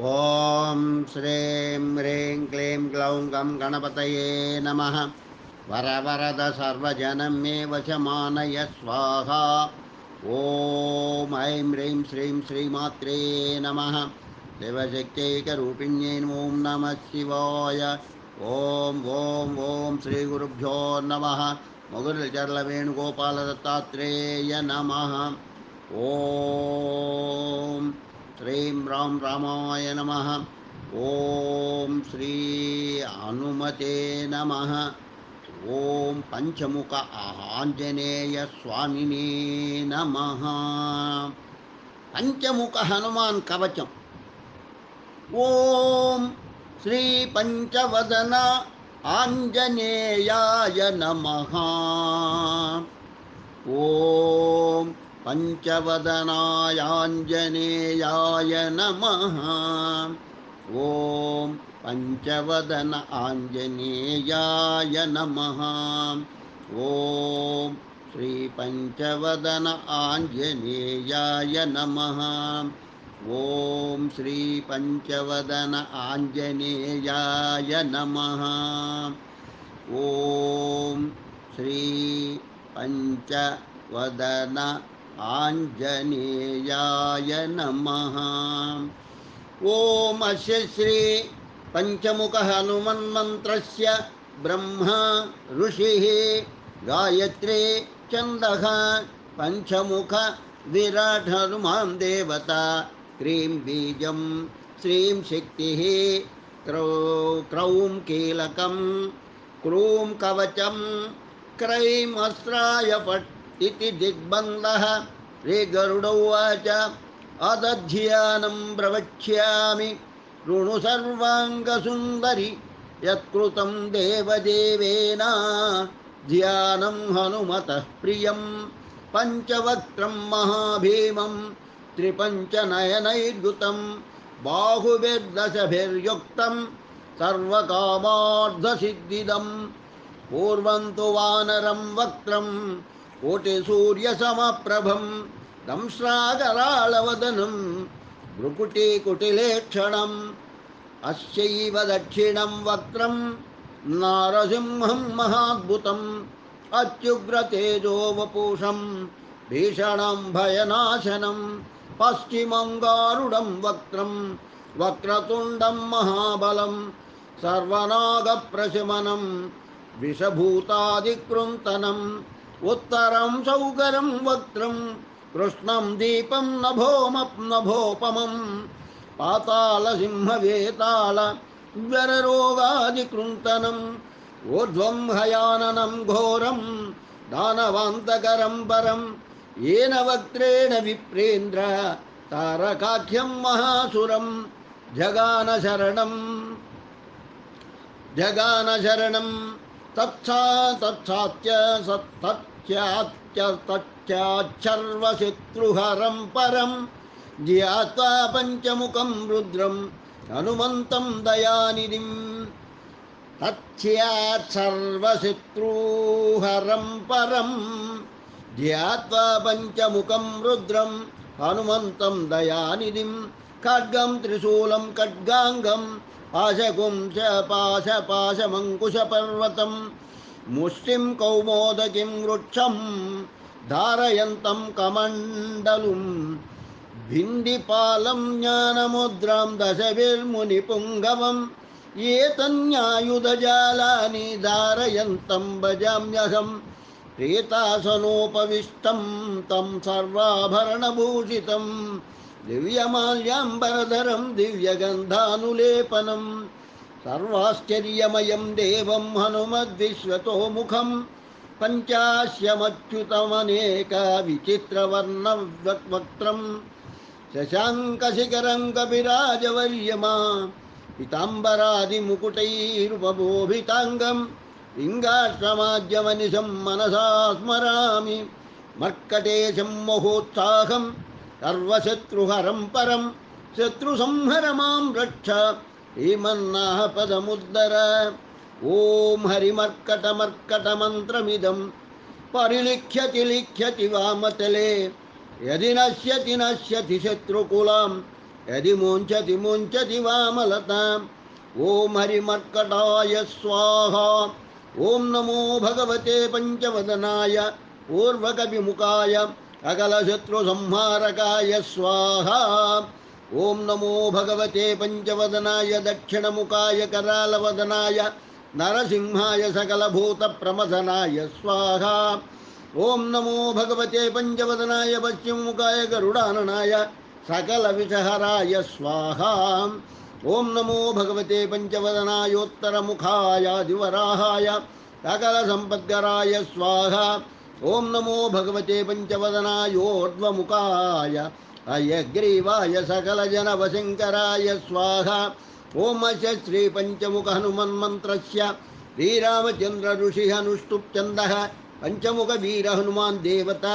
ఓం శ్రీం హ్రీం క్లీం గ్లౌం గం గణపతయే నమః. వరవరద సర్వజనం మే వశమానయ స్వాహా. ఓం ఐం హ్రీం శ్రీం శ్రీమాత్రే నమః. శివశక్తైకరూపిణ్యై ఓం నమః శివాయ. ఓం ఓం ఓం శ్రీ గురుభ్యో నమః. ముగురుచర్ల వేణుగోపాల దత్తాత్రేయ నమః. ఓం శ్రీం రాం రామాయ నమః. ఓం శ్రీ హనుమతే నమః. ఓం పంచముఖ ఆంజనేయ స్వామినే నమః. పంచముఖ హనుమాన్ కవచం. ఓం శ్రీ పంచవదన ఆంజనేయాయ నమః. ఓం పంచవదనాయాంజనేయాయ నమః. ఓం పంచవదన ఆంజనేయాయ నమః. ఓం శ్రీ పంచవదన ఆంజనేయాయ నమః. ఓం శ్రీ పంచవదన ఆంజనేయాయ నమః. ఓం శ్రీ పంచవదన ఆంజనేయాయ నమః. ఓం అస్య శ్రీ పంచముఖ హనుమన్మంత్రస్య బ్రహ్మ ఋషిః గాయత్రీ ఛందః పంచముఖ విరాట్ హనుమాన్ దేవత. క్రీం బీజం శ్రీం శక్తిః క్రౌం కీలకం క్రూం కవచం క్రైం అస్త్రాయ పట్ ఇతి దిగ్బంధః. శ్రీ గరుడౌవాచ అదధ్యానం ప్రవక్ష్యామి రుణు సర్వాంగసుందరి యత్కృతం దేవదేవేన ధ్యానం హనుమతః ప్రియం. పంచవక్త్రం మహాభీమం త్రిపంచనయనైర్యుతం బాహుభిర్దశభిర్యుక్తం సర్వకామార్థసిద్ధిదం. పూర్వం తు వానరం వక్త్రం కోటిసూర్యసమప్రభం దంశ్రాకరాళవదనం భ్రుకుటీకుటిలేక్షణం. అస్యైవ దక్షిణం వక్త్రం నారసింహం మహాద్భుతం అత్యుగ్రతేజో వపుషం భీషణం భయనాశనం. పశ్చిమం గారుడం వక్త్రం వక్రతుండం మహాబలం సర్వనాగప్రశమనం విషభూతాదికృంతనం. ఉత్తరం సౌకరం వక్త్రం కృష్ణం దీపం నభోపమం పాతాళసింహవేతాళ జ్వరరోగాదికృంతనం. ఊర్ధ్వం హయాననం ఘోరం దానవాంతకరం పరం ఏన వక్త్రేణ విప్రేంద్ర తారకాఖ్యం మహాసురం. జగాన శరణం తచ్చాచ్చర్వశత్రుహరం పరం ధ్యాత్వా పంచముఖం రుద్రం హనుమంతం దయానిధిం. తచ్చాచ్చర్వశత్రుహరం పరం ధ్యాత్వా పంచముఖం రుద్రం హనుమంతం దయానిధిం. ఖడ్గం త్రిశూలం ఖడ్గాంగం పాశకుం చ పాశమంకుశపర్వతం ముష్టిం కౌమోదకిం వృక్షం ధారయంతం కమండలుం భిండిపాలం జ్ఞానముద్రాం దశభిర్మునిపుంగవం. ఏతన్యాయుధజాలాని ధారయంతం భజామ్యహం. ప్రేతాసనోపవిష్టం తం సర్వాభరణభూషితం దివ్యమాల్యాంబరధరం దివ్యగంధానులేపనం. సర్వాశ్చర్యమయం దేవం హనుమద్విశ్వతోముఖం పంచాశ్యమచ్యుతమనేక విచిత్రవర్ణవక్త్రం. శశాంకశిఖరం కపిరాజవర్యమా పీతాంబరాదిముకుటైరుపబోభితాంగం లింగాశ్రమాద్యమనిశం మనసా స్మరామి. మర్కటేశం మహోత్సాహం సర్వశత్రుహరం పరం శత్రుసంహర మాం రక్ష శ్రీమన్నాః పదముద్దర. ఓం హరిమర్కటమంత్రమిదం పరిలిఖ్యతి లిఖ్యతి వామతలే యది నశ్యతి నశ్యతి శత్రుకులాం यदि मुञ्चति मुञ्चति वामलताम् ॐ हरिमर्कटाय स्वाहा ॐ नमो भगवते पञ्चवदनाय पूर्वकविमुखाय अकलशत्रुसंहारकाय स्वाहा ॐ नमो भगवते पञ्चवदनाय दक्षिणमुखाय करालवदनाय नरसिंहाय सकलभूतप्रमथनाय स्वाहा ॐ नमो भगवते पञ्चवदनाय पश्चिममुखाय गरुडाननाय सकलविषहराय स्वाहा ॐ नमो भगवते पञ्चवदनायोत्तरमुखाय दिवराहाय सकलसम्पद्कराय स्वाहा ॐ नमो भगवते पञ्चवदनायोर्ध्वमुखाय अयग्रीवाय सकलजनवशङ्कराय स्वाहा ॐ अस्य श्रीपञ्चमुखहनुमन्मन्त्रस्य श्रीरामचन्द्र ऋषिरनुष्टुप् पञ्चमुखवीरहनुमान् देवता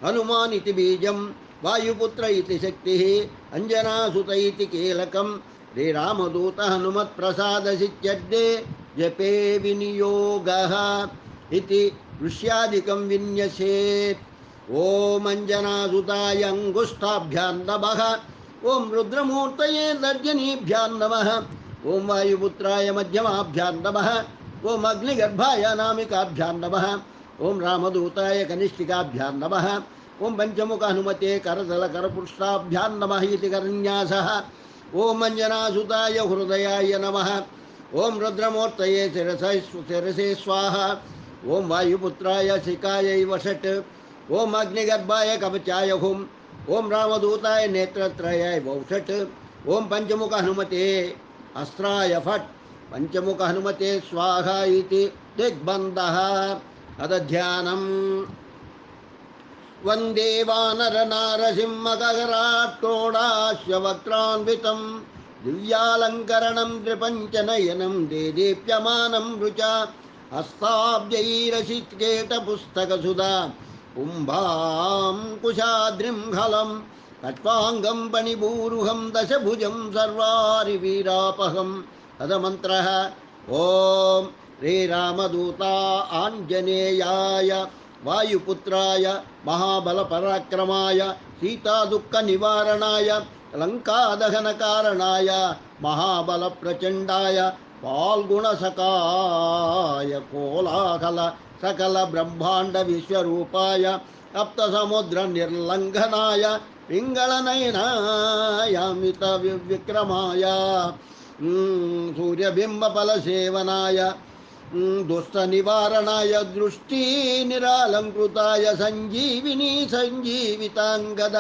हनुमान् इति बीजं वायुपुत्र इति शक्तिः अञ्जनासुत इति कीलकं श्रीरामदूत हनुमत्प्रसादसित्यर्थे जपे विनियोगः इति ऋष्यादिकं विन्यसेत् ॐ अञ्जनासुताय अङ्गुष्ठाभ्यां नमः ॐ रुद्रमूर्तये तर्जनीभ्यां नमः ॐ वायुपुत्राय मध्यमाभ्यां नमः ॐ अग्निगर्भाय अनामिकाभ्यां नमः ॐ रामदूताय कनिष्ठिकाभ्यां नमः ॐ पञ्चमुख हनुमते करतलकरपुष्टाभ्यां नमः इति करन्यासः ॐ अञ्जनासुताय हृदयाय नमः ॐ रुद्रमूर्तये शिरसे स्वाहा ॐ वायुपुत्राय शिखायै वषट् ॐ अग्निगर्भाय कवचाय हुम् ॐ रामदूताय नेत्रत्रयाय वौषट् ॐ पञ्चमुख हनुमते अस्त्राय फट् पञ्चमुख हनुमते स्वाहा इति दिग्बन्धः अथ ध्यानम् वन्दे वानरनारसिंहगराट्टोडाश्ववक्त्रान्वितं दिव्यालङ्करणं त्रिपञ्चनयनं देदीप्यमानं रुचा हस्ताब्जैरसिकेटपुस्तकसुधा कुम्भां कुशाद्रिं हलं कट्वाङ्गं पणिभूरुहं दशभुजं सर्वारिवीरापहं तदमन्त्रः ॐ श्रीरामदूता आञ्जनेयाय वायुपुत्राय महाबलपराक्रमाय सीतादुःखनिवारणाय लङ्कादहनकारणाय महाबलप्रचण्डाय फाल्गुणसखाय कोलाहल सकल ब्रह्मांड विश्वरूपाय सप्तसमुद्रनिर्लङ्घनाय पिङ्गलनयनाय अमितविक्रमाय सूर्यबिम्बफलसेवनाय दुष्टनिवारणाय दृष्टिनिरालङ्कृताय सञ्जीविनी सञ्जीविताङ्गद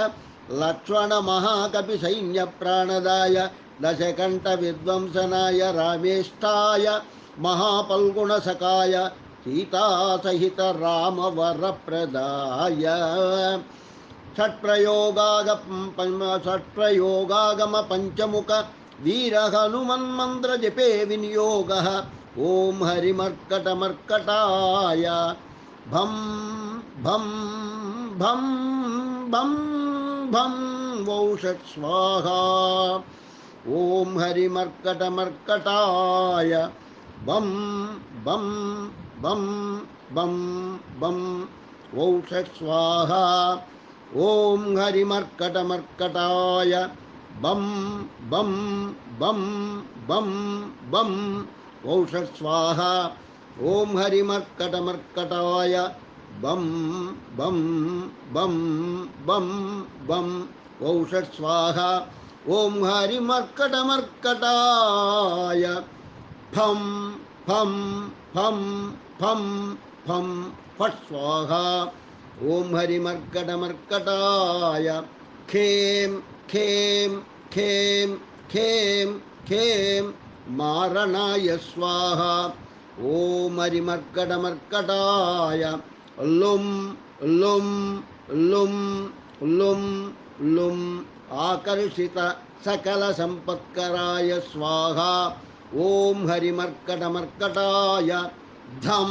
लक्ष्मणमहाकपिसैन्यप्राणदाय दशकण्ठविध्वंसनाय रामेष्ठाय महाफल्गुणसखाय सीतासहित रामवरप्रदाय षट्प्रयोगागम पञ्चमुख वीरहनुमन्मन्त्र जपे विनियोगः ॐ हरिमर्कटमर्कटाय भं भं भं भं भं वौषट् स्वाहा ॐ हरिमर्कटमर्कटाय बं बं बं बं बं वौषट् स्वाहा ॐ हरिमर्कटमर्कटाय बं बं बं बं बं वौषट् स्वाहा ॐ हरिमर्कटमर्कटाय बं बं बं बं बं वौषट् स्वाहा ॐ हरिमर्कटमर्कटाय फं फं फं फं फं फट् स्वाहा ॐ हरिमर्कटमर्कटाय खें खें खें खें खें मारणाय स्वाहा ॐ हरिमर्कटमर्कटाय लुं लुं लुं लुं लुं आकर्षित सकलसम्पत्कराय स्वाहा ॐ हरिमर्कटमर्कटाय धं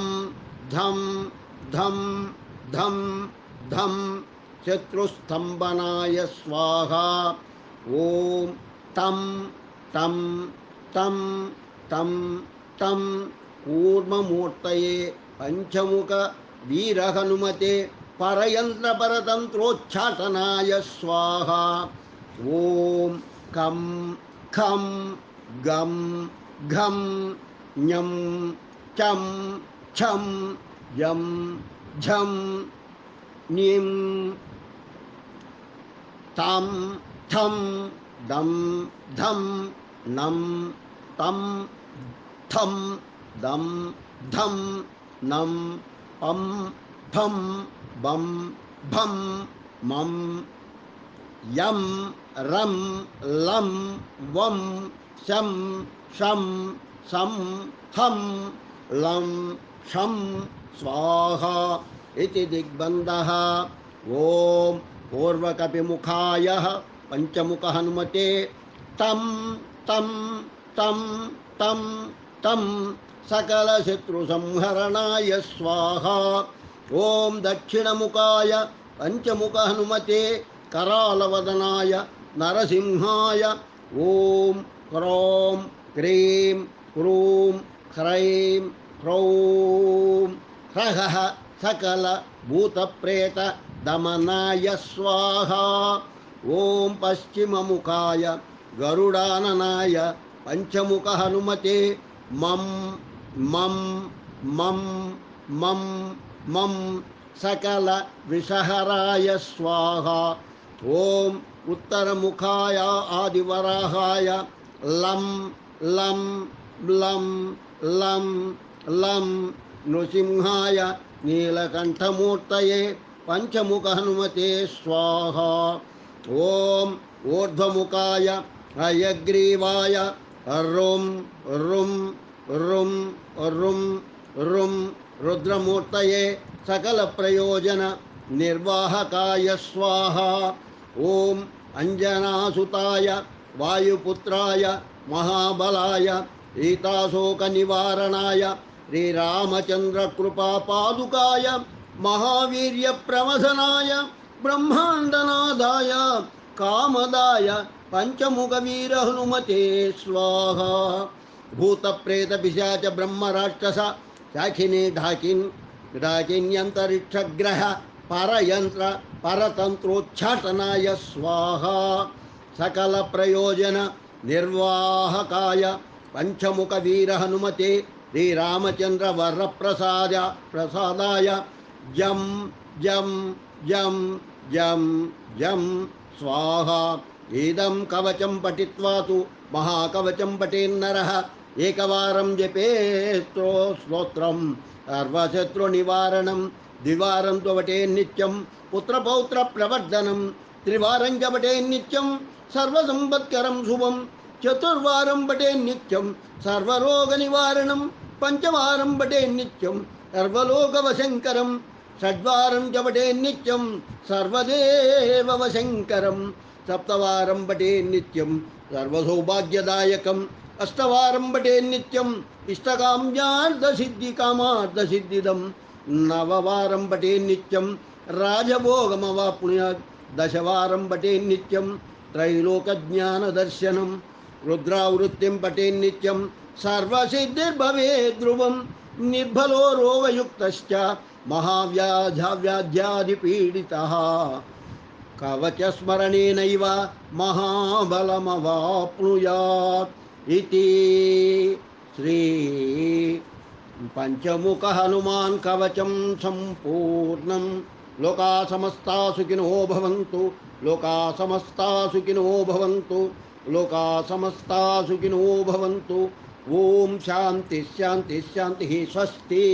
धं धं धं धं शत्रुस्तम्भनाय स्वाहा ॐ तं तं तं तं तं कूर्ममूर्तये पञ्चमुख वीरहनुमते परयन्त्रपरतन्त्रोच्चाटनाय स्वाहा ॐ కం ఖం గం ఘం ఞం చం ఛం యం ఝం ఞిం తం థం దం ధం నం తం థం దం ధం నం పం ఫం బం భం మం యం రం లం వం శం షం సం హం లం షం స్వాహా ఇతి దిగ్బంధః. ఓం పూర్వకపిముఖాయ పంచముఖ హనుమతే తం తం తం తం తం సకల శత్రు సంహరణాయ స్వాహా. ఓం దక్షిణముఖాయ పంచముఖ హనుమతే करालवदनाय नरसिंहाय ओम क्रों क्रीं क्रूं ह्रैं ह्रौं ह्रः सकल भूतप्रेत दमनाय स्वाहा. ओम पश्चिममुखाय गरुडाननाय पंचमुख हनुमते मम मम मम मम मम सकल विषहराय स्वाहा. ओम उत्तरमुखाय आदिवराहाय लं लं लं लं लं नृसिंहाय नीलकंठमूर्तये पंचमुख हनुमते स्वाहा. ओम ऊर्ध्वमुखाय हयग्रीवाय रुं रुं रुं रुं रुं रुद्रमूर्तये सकल प्रयोजन निर्वाहकाय स्वाहा. ओम अंजनासुताय वायुपुत्राय महाबलाय सीताशोक निवारणाय श्रीरामचंद्र कृपा पादुकाय महावीर्य प्रवधनाय ब्रह्मांडनादाय कामदाय पंचमुख वीर हनुमते स्वाहा. भूत प्रेत पिशाच ब्रह्म राक्षस शाखिनी डाकिन्यंतरिक्षग्रह परयंत्र परतंत्रोच्चाटनाय स्वाहा. सकल प्रयोजन निर्वाहकाय पंचमुख वीर हनुमते श्रीरामचंद्र वर प्रसादाय जम जम जम जम जम स्वाहा. इदं कवचं पठित्वा तु महाकवचं पठेन्नरः एकवारं जपेत् स्तोत्रं सर्वशत्रुनिवारणं द्विवारं तु पठेन्नित्यं पुत्रपौत्र प्रवर्धनं त्रिवारं च पठेन्नित्यं सर्वसंपत्करं शुभं चतुर्वारं पठेन्नित्यं सर्वरोगनिवारणं पंचवारं पठेन्नित्यं सर्वलोकवशङ्करं षड्वारं च पठेन्नित्यं सर्वदेववशङ्करं सप्तवारं पठेन्नित्यं सर्वसौभाग्यदायकं अष्टवारं पठेन्नित्यं इष्टकाम्यार्थसिद्धिकामार्थसिद्धिदं नववारं पठेन्नित्यं राजभोगमवाप्नुयात् दशवारं पठेन्नित्यं त्रैलोकज्ञानदर्शनं रुद्रावृत्तिं पठेन्नित्यं सर्वसिद्धिर्भवेत् ध्रुवं निर्भलो रोगयुक्तश्च महाव्याधिपीडितः कवचस्मरणेनैव महाबलमवाप्नुयात् इति श्री पंचमुख हनुमान कवचं संपूर्णं. लोका समस्ता सुखिनो भवन्तु, लोका समस्ता सुखिनो भवन्तु, लोका समस्ता सुखिनो भवन्तु. ओम शांति शांति शांति स्वस्ति.